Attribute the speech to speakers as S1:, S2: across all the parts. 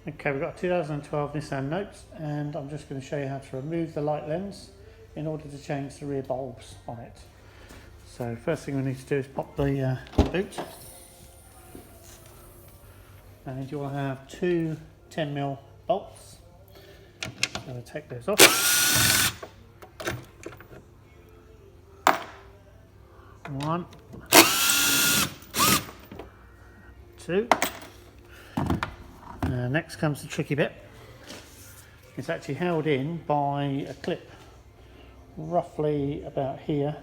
S1: Okay, we've got a 2012 Nissan Note, and I'm just going to show you how to remove the light lens in order to change the rear bulbs on it. So first thing we need to do is pop the boot, and you'll have two 10mm bolts. So we'll take those off. One, two. Next comes the tricky bit. It's actually held in by a clip roughly about here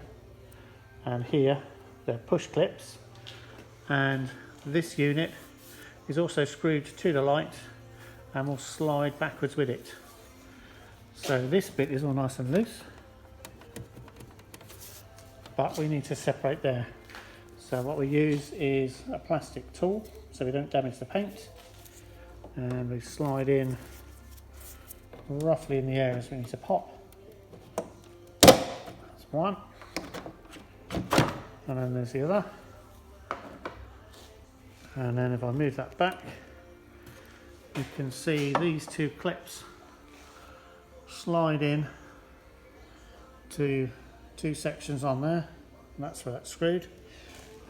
S1: and here. They're push clips, and this unit is also screwed to the light and will slide backwards with it. So this bit is all nice and loose, but we need to separate there. So what we use is a plastic tool so we don't damage the paint, and we slide in roughly in the areas we need to pop. That's one, and then there's the other. And then if I move that back, you can see these two clips slide in to two sections on there, and that's where that's screwed.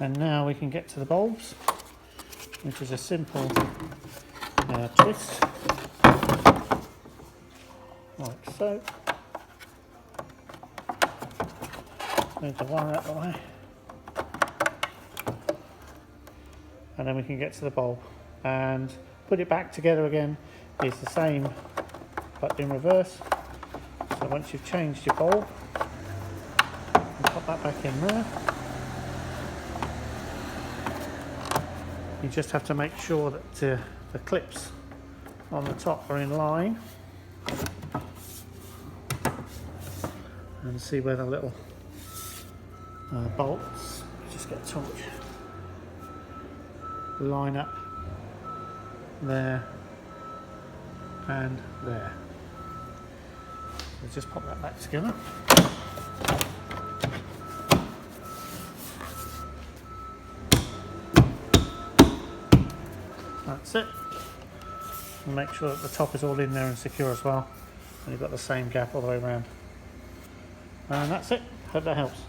S1: And now we can get to the bulbs, which is a simple twist, like so. Move the wire out of the way, and then we can get to the bulb, and put it back together again is the same but in reverse. So once you've changed your bulb, you pop that back in there. You just have to make sure that the clips on the top are in line, and see where the little bolts, just get a torch, line up there and there. So just pop that back together. That's it. And make sure that the top is all in there and secure as well, and you've got the same gap all the way around. And that's it. Hope that helps.